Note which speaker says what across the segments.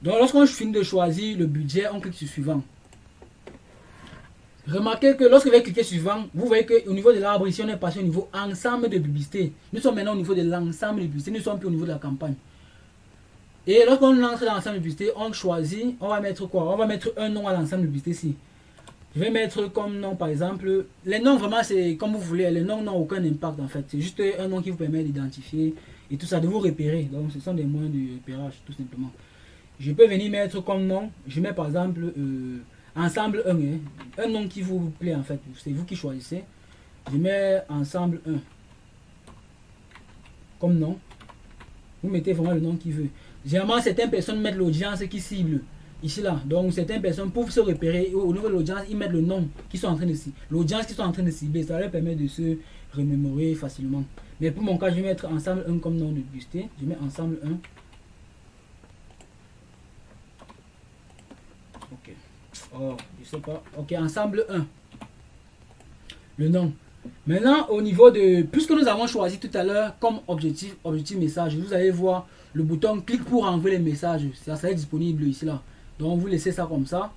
Speaker 1: Donc lorsqu'on finit de choisir le budget, on clique sur suivant. Remarquez que lorsque vous cliquez sur suivant, vous voyez qu'au niveau de l'arbre ici, on est passé au niveau ensemble de publicité. Nous sommes maintenant au niveau de l'ensemble de publicité, nous ne sommes plus au niveau de la campagne. Et lorsqu'on entre dans l'ensemble de publicité, on choisit, on va mettre quoi? On va mettre un nom à l'ensemble de publicité ici. Je vais mettre comme nom par exemple, les noms vraiment c'est comme vous voulez, les noms n'ont aucun impact en fait. C'est juste un nom qui vous permet d'identifier et tout ça, de vous repérer. Donc ce sont des moyens de repérage tout simplement. Je peux venir mettre comme nom, je mets par exemple ensemble 1, un nom qui vous plaît en fait, c'est vous qui choisissez. Je mets ensemble 1 comme nom. Vous mettez vraiment le nom qui veut. Généralement certaines personnes mettent l'audience qui cible. Ici là, donc certaines personnes pour se repérer au niveau de l'audience, ils mettent le nom qui sont en train de cibler, l'audience qui sont en train de cibler, ça leur permet de se remémorer facilement. Mais pour mon cas, je vais mettre ensemble 1 comme nom de publicité. Je mets ensemble 1. Ok. Oh, je sais pas. Ok, ensemble 1. Le nom. Maintenant, au niveau de, puisque nous avons choisi tout à l'heure comme objectif message, vous allez voir le bouton clique pour envoyer les messages. Ça sera disponible ici là. Donc vous laissez ça comme ça.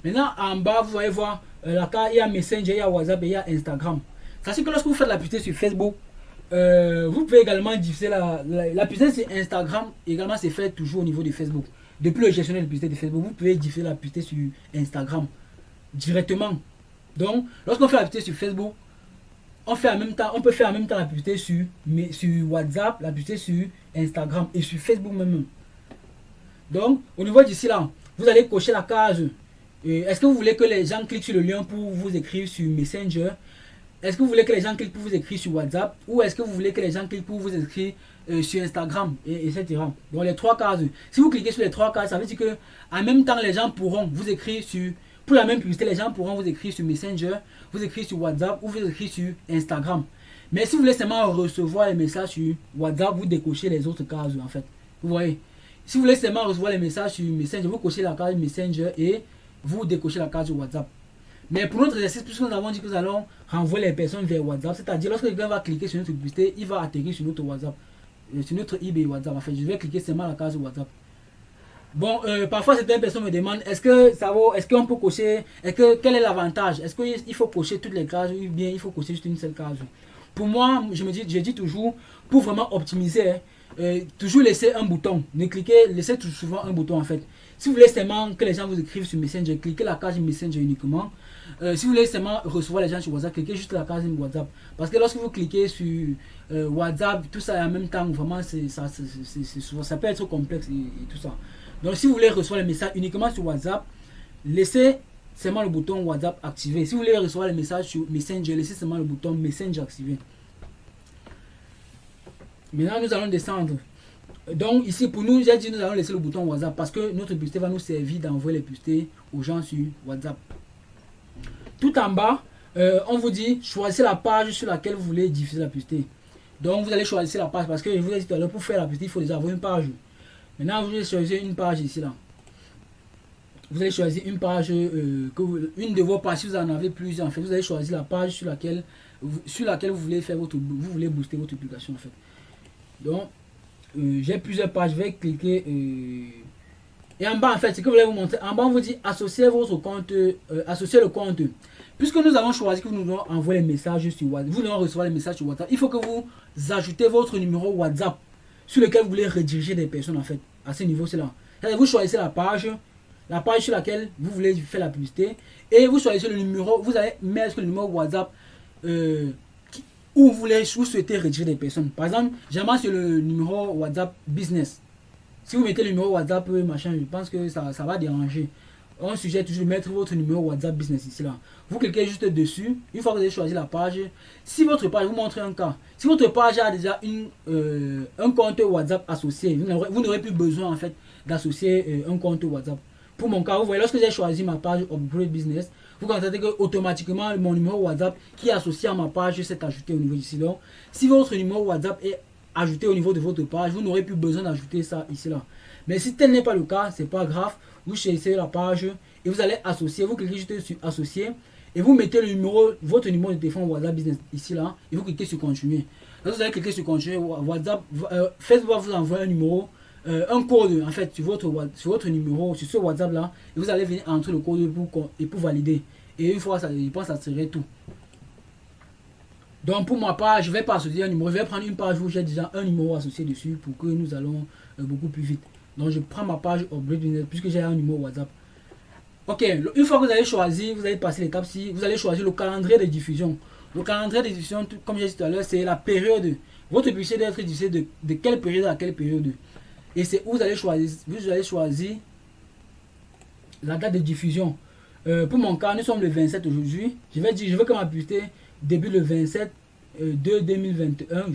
Speaker 1: Maintenant en bas vous allez voir la carte, il y a Messenger, il y a WhatsApp et il y a Instagram. Sachez que lorsque vous faites la publicité sur Facebook, vous pouvez également diffuser la publicité sur Instagram. Également c'est fait toujours au niveau de Facebook. Depuis le gestionnaire de publicité de Facebook, vous pouvez diffuser la publicité sur Instagram directement. Donc lorsqu'on fait la publicité sur Facebook, on peut faire en même temps la publicité sur WhatsApp, la publicité sur Instagram et sur Facebook même. Donc au niveau d'ici là, vous allez cocher la case. Est-ce que vous voulez que les gens cliquent sur le lien pour vous écrire sur Messenger? Est-ce que vous voulez que les gens cliquent pour vous écrire sur WhatsApp? Ou est-ce que vous voulez que les gens cliquent pour vous écrire sur Instagram, etc. Donc les trois cases. Si vous cliquez sur les trois cases, ça veut dire que en même temps les gens pourront vous écrire sur, pour la même publicité, les gens pourront vous écrire sur Messenger, vous écrire sur WhatsApp ou vous écrire sur Instagram. Mais si vous voulez seulement recevoir les messages sur WhatsApp, vous décochez les autres cases en fait. Vous voyez? Si vous voulez seulement recevoir les messages sur Messenger, vous cochez la case Messenger et vous décochez la case WhatsApp. Mais pour notre exercice, puisque nous avons dit que nous allons renvoyer les personnes vers WhatsApp, c'est-à-dire lorsque quelqu'un va cliquer sur notre publicité, il va atterrir sur notre WhatsApp, sur notre eBay WhatsApp. En fait, je vais cliquer seulement la case WhatsApp. Bon, parfois certaines personnes me demandent est-ce que ça vaut, est-ce qu'on peut cocher, quel est l'avantage? Est-ce qu'il faut cocher toutes les cases ou bien il faut cocher juste une seule case? Pour moi, je dis toujours, pour vraiment optimiser, toujours laisser un bouton. Laissez toujours souvent un bouton en fait. Si vous voulez seulement que les gens vous écrivent sur Messenger, cliquez la case Messenger uniquement. Si vous voulez seulement recevoir les gens sur WhatsApp, cliquez juste la case WhatsApp. Parce que lorsque vous cliquez sur WhatsApp, tout ça en même temps, vraiment, ça peut être complexe et tout ça. Donc si vous voulez recevoir les messages uniquement sur WhatsApp, laissez seulement le bouton WhatsApp activé. Si vous voulez recevoir les messages sur Messenger, laissez seulement le bouton Messenger activé. Maintenant, nous allons descendre. Donc ici, pour nous, j'ai dit nous allons laisser le bouton WhatsApp parce que notre publicité va nous servir d'envoyer les publicités aux gens sur WhatsApp. Tout en bas, on vous dit choisissez la page sur laquelle vous voulez diffuser la publicité. Donc vous allez choisir la page parce que je vous ai dit tout à l'heure, pour faire la publicité, il faut déjà avoir une page. Maintenant, vous allez choisir une page ici là. Vous allez choisir une page, une de vos pages, si vous en avez plusieurs en fait, vous allez choisir la page sur laquelle vous voulez faire vous voulez booster votre publication en fait. Donc j'ai plusieurs pages, je vais cliquer et en bas en fait ce que je voulais vous montrer, en bas on vous dit associer votre compte, associer le compte. Puisque nous avons choisi que nous devons envoyer les messages sur WhatsApp, vous devez recevoir les messages sur WhatsApp, il faut que vous ajoutez votre numéro WhatsApp sur lequel vous voulez rediriger des personnes en fait, à ce niveau c'est là. Vous choisissez la page sur laquelle vous voulez faire la publicité et vous choisissez le numéro, vous allez mettre le numéro WhatsApp où vous souhaitez rediriger des personnes. Par exemple, j'aimerais sur le numéro WhatsApp business. Si vous mettez le numéro WhatsApp machin, je pense que ça va déranger. On suggère toujours de mettre votre numéro WhatsApp business ici là. Vous cliquez juste dessus. Une fois que vous avez choisi la page, si votre page, vous montre un cas. Si votre page a déjà un compte WhatsApp associé, vous n'aurez plus besoin en fait d'associer un compte WhatsApp. Pour mon cas, vous voyez, lorsque j'ai choisi ma page Upgrade Business, vous constatez que automatiquement mon numéro WhatsApp qui est associé à ma page s'est ajouté au niveau d'ici. Donc, si votre numéro WhatsApp est ajouté au niveau de votre page, vous n'aurez plus besoin d'ajouter ça ici là. Mais si tel n'est pas le cas, c'est pas grave. Vous choisissez la page et vous allez associer. Vous cliquez juste sur associer et vous mettez votre numéro de téléphone WhatsApp Business ici là et vous cliquez sur continuer. Là, vous allez cliquer sur continuer. WhatsApp, Facebook va vous envoyer un numéro un code en fait sur votre numéro, sur ce WhatsApp là, et vous allez venir entrer le code pour valider. Et une fois ça, je pense que ça serait tout. Donc pour ma part, je vais pas associer un numéro, je vais prendre une page où j'ai déjà un numéro associé dessus pour que nous allons beaucoup plus vite. Donc je prends ma page Upgrade Business puisque j'ai un numéro WhatsApp. Ok, une fois que vous avez choisi, vous allez passer l'étape ci, vous allez choisir le calendrier de diffusion. Le calendrier de diffusion, comme j'ai dit tout à l'heure, c'est la période. Votre publicité doit être diffusée de quelle période à quelle période. Et c'est où vous allez choisir la date de diffusion. Pour mon cas, nous sommes le 27 aujourd'hui. Je veux que ma publicité débute le 27 de 2021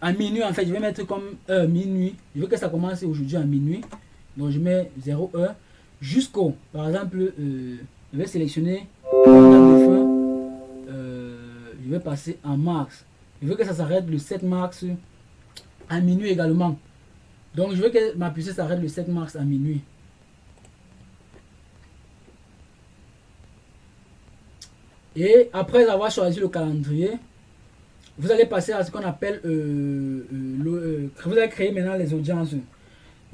Speaker 1: à minuit. En fait, je vais mettre comme minuit. Je veux que ça commence aujourd'hui à minuit. Donc je mets 0 heure jusqu'au, par exemple, je vais sélectionner la date de fin. Je vais passer en mars. Je veux que ça s'arrête le 7 mars à minuit également. Donc je veux que ma publicité s'arrête le 7 mars à minuit. Et après avoir choisi le calendrier, vous allez passer à ce qu'on appelle vous allez créer maintenant les audiences.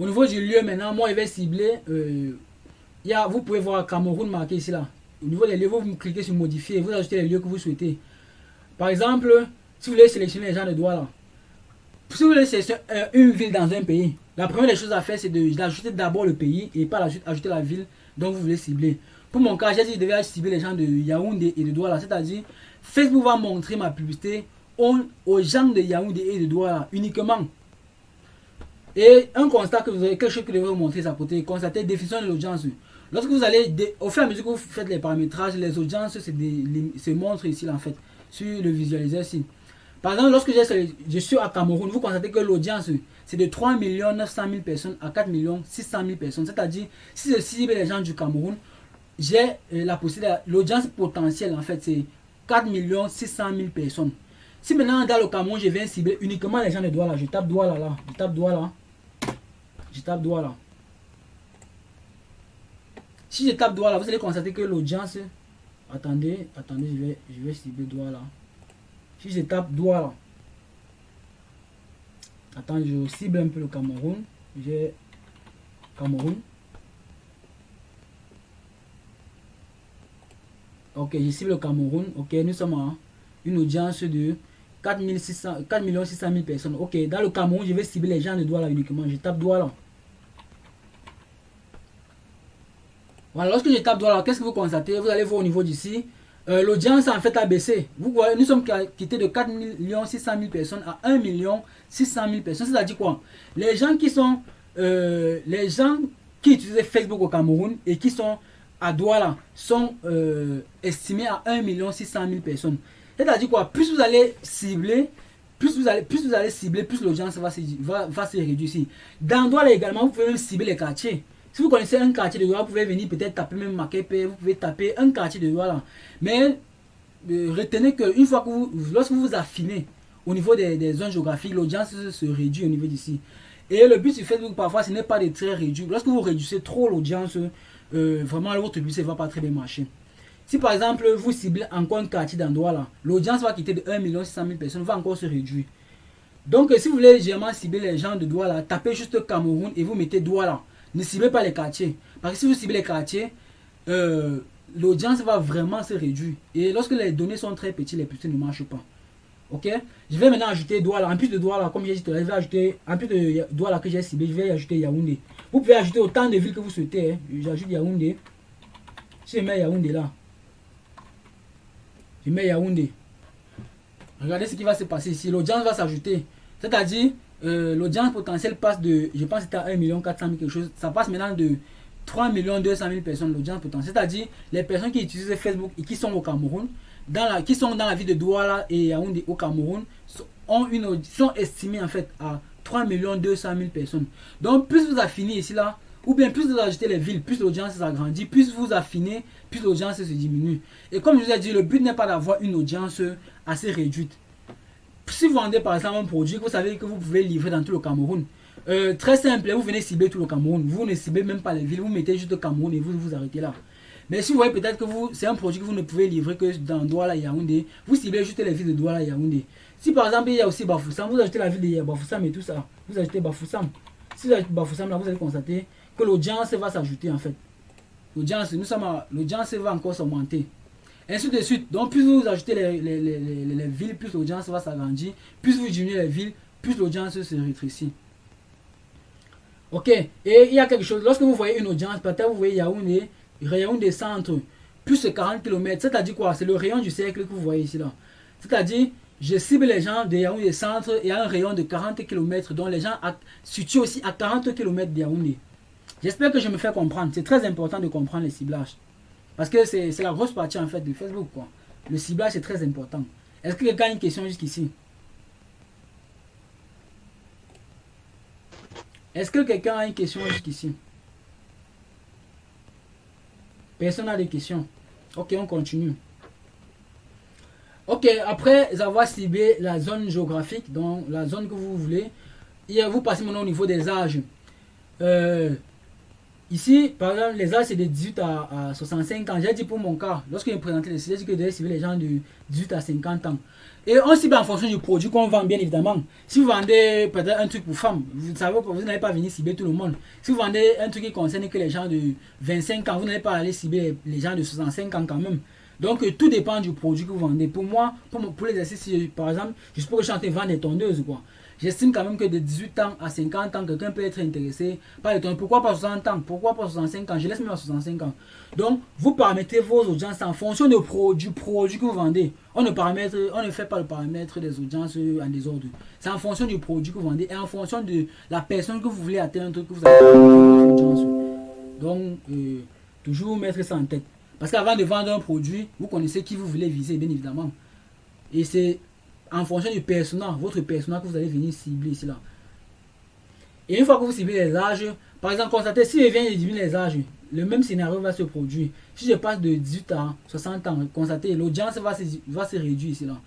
Speaker 1: Au niveau du lieu maintenant, moi je vais cibler, vous pouvez voir Cameroun marqué ici là. Au niveau des lieux, vous cliquez sur modifier, vous ajoutez les lieux que vous souhaitez. Par exemple, si vous voulez sélectionner les gens de droit là, si vous voulez sélectionner une ville dans un pays, la première des choses à faire c'est d'ajouter d'abord le pays et par la suite ajouter la ville dont vous voulez cibler. Pour mon cas, j'ai dit que je devais cibler les gens de Yaoundé et de Douala, c'est-à-dire Facebook va montrer ma publicité aux gens de Yaoundé et de Douala uniquement. Et un constat que vous avez, quelque chose que je vais vous montrer à côté, constater définition de l'audience. Lorsque vous allez, au fur et à mesure que vous faites les paramétrages, les audiences se montrent ici en fait, sur le visualiseur ici. Par exemple, lorsque je suis à Cameroun, vous constatez que l'audience c'est de 3 900 000 personnes à 4 600 000 personnes. C'est-à-dire, si je cible les gens du Cameroun, j'ai la possibilité, l'audience potentielle en fait c'est 4 600 000 personnes. Si maintenant dans le Cameroun je viens cibler uniquement les gens de Douala, je tape Douala là, je tape Douala. Si je tape Douala, vous allez constater que l'audience, attendez, je vais cibler Douala. Si je tape Douala, attends, je cible un peu le Cameroun. J'ai Cameroun. Ok, je cible le Cameroun. Ok, nous sommes à une audience de 4 600 000 personnes. Ok, dans le Cameroun, je vais cibler les gens de Douala uniquement. Je tape Douala. Voilà, lorsque je tape Douala, qu'est-ce que vous constatez? Vous allez voir au niveau d'ici. L'audience en fait a baissé. Vous voyez, nous sommes quittés de 4 600 000 personnes à 1 600 000 personnes. C'est-à-dire quoi? Les gens qui utilisent Facebook au Cameroun et qui sont à Douala sont estimés à 1 600 000 personnes. C'est-à-dire quoi? Plus vous allez cibler, plus l'audience va se réduire. Dans Douala également, vous pouvez cibler les quartiers. Si vous connaissez un quartier de Douala, vous pouvez venir peut-être taper même Makepe, vous pouvez taper un quartier de Douala. Mais retenez que une fois que lorsque vous vous affinez au niveau des zones géographiques, l'audience se réduit au niveau d'ici. Et le but sur Facebook parfois ce n'est pas de très réduire. Lorsque vous réduisez trop l'audience, vraiment votre publicité ne va pas très bien marcher. Si par exemple vous ciblez encore un quartier dans Douala, l'audience va quitter de 1 600 000 personnes, va encore se réduire. Donc si vous voulez légèrement cibler les gens de Douala, tapez juste Cameroun et vous mettez Douala. Ne ciblez pas les quartiers. Parce que si vous ciblez les quartiers, l'audience va vraiment se réduire. Et lorsque les données sont très petites, les publicités ne marchent pas. Ok? Je vais maintenant ajouter Douala. En plus de Douala, comme j'ai dit, je vais ajouter, en plus de Douala que j'ai ciblé, je vais ajouter Yaoundé. Vous pouvez ajouter autant de villes que vous souhaitez. Hein. J'ajoute Yaoundé. Si je mets Yaoundé là, je mets Yaoundé. Regardez ce qui va se passer ici. L'audience va s'ajouter. C'est-à-dire, l'audience potentielle passe de, je pense que c'était à 1 400 000 quelque chose. Ça passe maintenant de 3 200 000 personnes, l'audience potentielle. C'est-à-dire, les personnes qui utilisent Facebook et qui sont au Cameroun, qui sont dans la ville de Douala et Yaoundé au Cameroun, sont estimées en fait à 3 200 000 personnes. Donc, plus vous affinez ici là, ou bien plus vous ajoutez les villes, plus l'audience s'agrandit, plus vous affinez, plus l'audience se diminue. Et comme je vous ai dit, le but n'est pas d'avoir une audience assez réduite. Si vous vendez par exemple un produit, vous savez que vous pouvez livrer dans tout le Cameroun. Très simple, vous venez cibler tout le Cameroun. Vous ne ciblez même pas les villes, vous mettez juste le Cameroun et vous vous arrêtez là. Mais si vous voyez peut-être que c'est un produit que vous ne pouvez livrer que dans Douala et Yaoundé, vous ciblez juste les villes de Douala et Yaoundé. Si par exemple il y a aussi Bafoussam, vous ajoutez la ville de Bafoussam et tout ça, vous ajoutez Bafoussam. Si vous ajoutez Bafoussam, là, vous allez constater que l'audience va s'ajouter en fait. L'audience va encore s'augmenter. Ainsi de suite. Donc plus vous ajoutez les villes, plus l'audience va s'agrandir. Plus vous diminuez les villes, plus l'audience se rétrécit. Ok. Et il y a quelque chose. Lorsque vous voyez une audience, peut-être vous voyez Yaoundé centre, plus de 40 km. C'est-à-dire quoi? C'est le rayon du cercle que vous voyez ici là. C'est-à-dire, je cible les gens de Yaoundé centre et à un rayon de 40 km. Donc les gens situés aussi à 40 km de Yaoundé. J'espère que je me fais comprendre. C'est très important de comprendre les ciblages. Parce que c'est la grosse partie en fait de Facebook, quoi. Le ciblage c'est très important. Est-ce que quelqu'un a une question jusqu'ici? Est-ce que quelqu'un a une question jusqu'ici? Personne n'a de questions. Ok, on continue. Ok, après avoir ciblé la zone géographique, donc la zone que vous voulez, vous passez maintenant au niveau des âges. Ici, par exemple, les âges c'est de 18 à 65 ans. J'ai dit pour mon cas, lorsque j'ai présenté le site, j'ai dit que je devais cibler les gens de 18 à 50 ans. Et on cible en fonction du produit qu'on vend, bien évidemment. Si vous vendez peut-être un truc pour femmes, vous savez, vous n'allez pas venir cibler tout le monde. Si vous vendez un truc qui concerne que les gens de 25 ans, vous n'allez pas aller cibler les gens de 65 ans quand même. Donc tout dépend du produit que vous vendez. Pour moi, pour l'exercice, par exemple, je suppose que je suis en train de vendre des tondeuses, quoi. J'estime quand même que de 18 ans à 50 ans, quelqu'un peut être intéressé par les tondeuses. Pourquoi pas 60 ans? Pourquoi pas 65 ans? Je laisse même à 65 ans. Donc, vous paramétrez vos audiences en fonction du produit que vous vendez. On ne fait pas le paramètre des audiences en désordre. C'est en fonction du produit que vous vendez et en fonction de la personne que vous voulez atteindre que vous avez votre audience. Donc, toujours mettre ça en tête. Parce qu'avant de vendre un produit, vous connaissez qui vous voulez viser, bien évidemment. Et c'est en fonction du persona, votre persona que vous allez venir cibler ici là. Et une fois que vous ciblez les âges, par exemple, constatez si je viens de diminuer les âges, le même scénario va se produire. Si je passe de 18 à 60 ans, constatez, l'audience va se réduire ici là.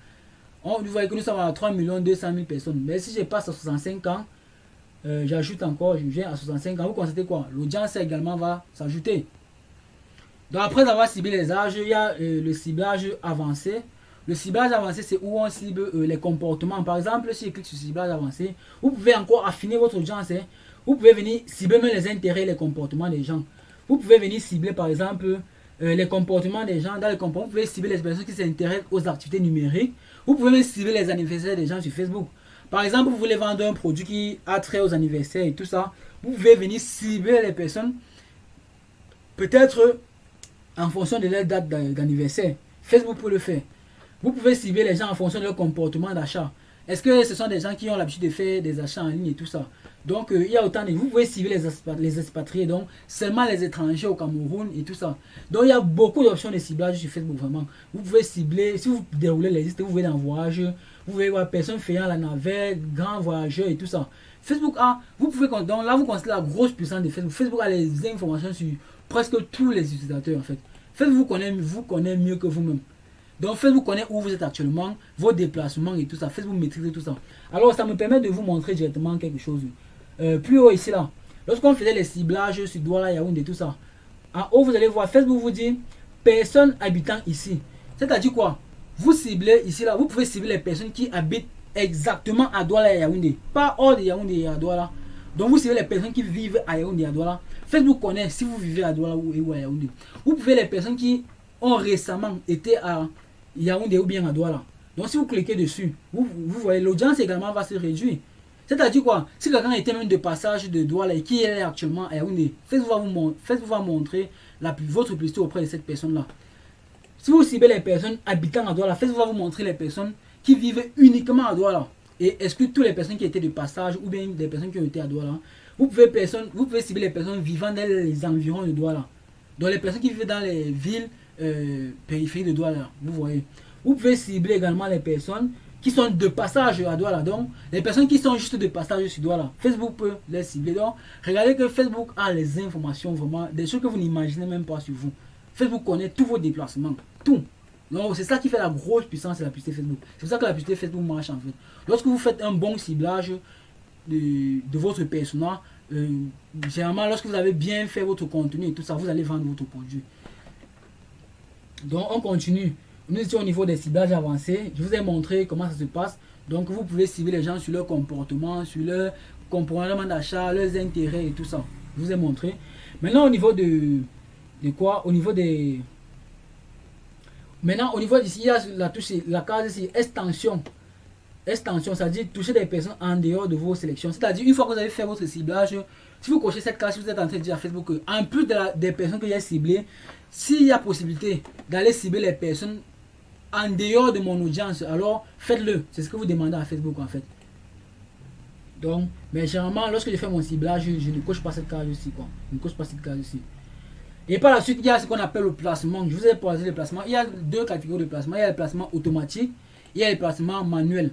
Speaker 1: Vous voyez que nous sommes à 3 200 000 personnes. Mais si je passe à 65 ans, j'ajoute encore, je viens à 65 ans, vous constatez quoi? L'audience également va s'ajouter. Donc après avoir ciblé les âges, il y a le ciblage avancé. Le ciblage avancé, c'est où on cible les comportements. Par exemple, si je clique sur ciblage avancé, vous pouvez encore affiner votre audience. Hein. Vous pouvez venir cibler même les intérêts et les comportements des gens. Vous pouvez venir cibler par exemple les comportements des gens. Dans les comportements, vous pouvez cibler les personnes qui s'intéressent aux activités numériques. Vous pouvez même cibler les anniversaires des gens sur Facebook. Par exemple, vous voulez vendre un produit qui a trait aux anniversaires et tout ça. Vous pouvez venir cibler les personnes peut-être en fonction de leur date d'anniversaire. Facebook peut le faire. Vous pouvez cibler les gens en fonction de leur comportement d'achat. Est-ce que ce sont des gens qui ont l'habitude de faire des achats en ligne et tout ça? Donc, il y a autant de... Vous pouvez cibler les expatriés, donc seulement les étrangers au Cameroun et tout ça. Donc, il y a beaucoup d'options de ciblage sur Facebook, vraiment. Vous pouvez cibler, si vous déroulez les listes, vous voyez dans voyage, vous voyez voir personnes faisant la navette, grands voyageurs et tout ça. Facebook a... Vous pouvez... Donc là, vous constatez la grosse puissance de Facebook. Facebook a les informations sur presque tous les utilisateurs, en fait. Facebook vous connaît mieux que vous-même. Donc Facebook connaît où vous êtes actuellement, vos déplacements et tout ça. Facebook maîtrise tout ça. Alors ça me permet de vous montrer directement quelque chose. Plus haut ici là, lorsqu'on faisait les ciblages sur Douala, Yaoundé et tout ça, en haut vous allez voir, Facebook vous dit personnes habitant ici. C'est-à-dire quoi? Vous ciblez ici là, vous pouvez cibler les personnes qui habitent exactement à Douala et Yaoundé, pas hors de Yaoundé et à Douala. Donc vous ciblez les personnes qui vivent à Yaoundé et à Douala. Facebook connaît si vous vivez à Douala ou à Yaoundé. Vous pouvez les personnes qui ont récemment été à Yaoundé ou bien à Douala. Donc si vous cliquez dessus, vous voyez l'audience également va se réduire. C'est-à-dire quoi? Si quelqu'un était même de passage de Douala et qui est actuellement à Yaoundé, Facebook va montrer votre publicité auprès de cette personne-là. Si vous ciblez les personnes habitant à Douala, Facebook va vous montrer les personnes qui vivent uniquement à Douala. Et exclut toutes les personnes qui étaient de passage ou bien des personnes qui ont été à Douala. Vous pouvez cibler les personnes vivant dans les environs de Douala. Donc les personnes qui vivent dans les villes périphériques de Douala, vous voyez. Vous pouvez cibler également les personnes qui sont de passage à Douala. Donc les personnes qui sont juste de passage sur Douala, Facebook peut les cibler. Donc regardez que Facebook a les informations vraiment, des choses que vous n'imaginez même pas sur vous. Facebook connaît tous vos déplacements, tout. Donc c'est ça qui fait la grosse puissance de la publicité Facebook. C'est pour ça que la publicité Facebook marche en fait. Lorsque vous faites un bon ciblage de votre persona, généralement lorsque vous avez bien fait votre contenu et tout ça, vous allez vendre votre produit. Donc on continue. Nous étions au niveau des ciblages avancés. Je vous ai montré comment ça se passe. Donc vous pouvez cibler les gens sur leur comportement, sur leur comportement d'achat, leurs intérêts et tout ça. Je vous ai montré. Maintenant au niveau de quoi? Au niveau des... Maintenant au niveau d'ici, il y a la touche, la case ici, extension. Extension, c'est-à-dire toucher des personnes en dehors de vos sélections. C'est-à-dire une fois que vous avez fait votre ciblage, si vous cochez cette case, si vous êtes en train de dire à Facebook que, en plus des personnes que j'ai ciblées, s'il y a possibilité d'aller cibler les personnes en dehors de mon audience, alors faites-le. C'est ce que vous demandez à Facebook en fait. Donc, mais généralement, lorsque je fais mon ciblage, je ne coche pas cette case ici, quoi. Je ne coche pas cette case ici. Et par la suite, il y a ce qu'on appelle le placement. Je vous ai posé le placement. Il y a deux catégories de placement. Il y a le placement automatique, il y a le placement manuel.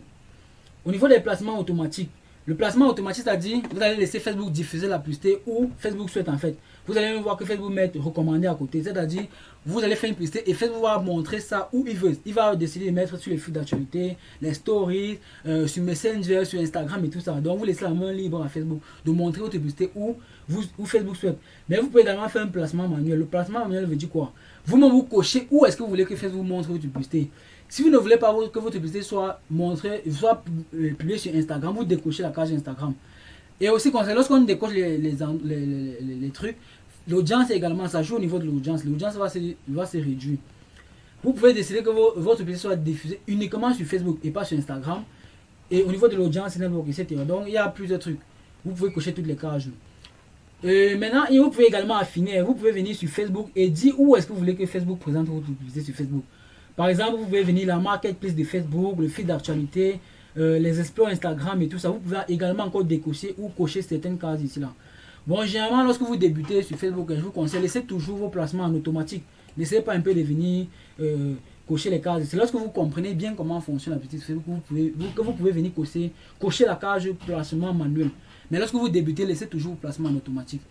Speaker 1: Au niveau des placements automatiques, le placement automatique, c'est-à-dire vous allez laisser Facebook diffuser la publicité où Facebook souhaite en fait. Vous allez même voir que Facebook met recommandé à côté, c'est-à-dire vous allez faire une publicité et Facebook va montrer ça où il veut. Il va décider de mettre sur les flux d'actualité, les stories, sur Messenger, sur Instagram et tout ça. Donc vous laissez la main libre à Facebook de montrer votre publicité où Facebook souhaite. Mais vous pouvez également faire un placement manuel. Le placement manuel veut dire quoi? Vous-même vous cochez où est-ce que vous voulez que Facebook montre votre publicité. Si vous ne voulez pas que votre publicité soit montrée, soit publiée sur Instagram, vous décochez la case Instagram. Et aussi, lorsqu'on décoche les trucs, l'audience également, ça joue au niveau de l'audience. L'audience va se réduire. Vous pouvez décider que votre publicité soit diffusée uniquement sur Facebook et pas sur Instagram. Et au niveau de l'audience, etc. Donc, il y a plusieurs trucs. Vous pouvez cocher toutes les cases. Maintenant, vous pouvez également affiner. Vous pouvez venir sur Facebook et dire où est-ce que vous voulez que Facebook présente votre publicité sur Facebook. Par exemple, vous pouvez venir la marketplace de Facebook, le feed d'actualité, les explores Instagram et tout ça. Vous pouvez également encore décocher ou cocher certaines cases ici là. Bon, généralement, lorsque vous débutez sur Facebook, je vous conseille, laissez toujours vos placements en automatique. N'essayez pas un peu de venir cocher les cases. C'est lorsque vous comprenez bien comment fonctionne la petite Facebook que vous pouvez venir cocher la case placement manuel. Mais lorsque vous débutez, laissez toujours vos placements en automatique.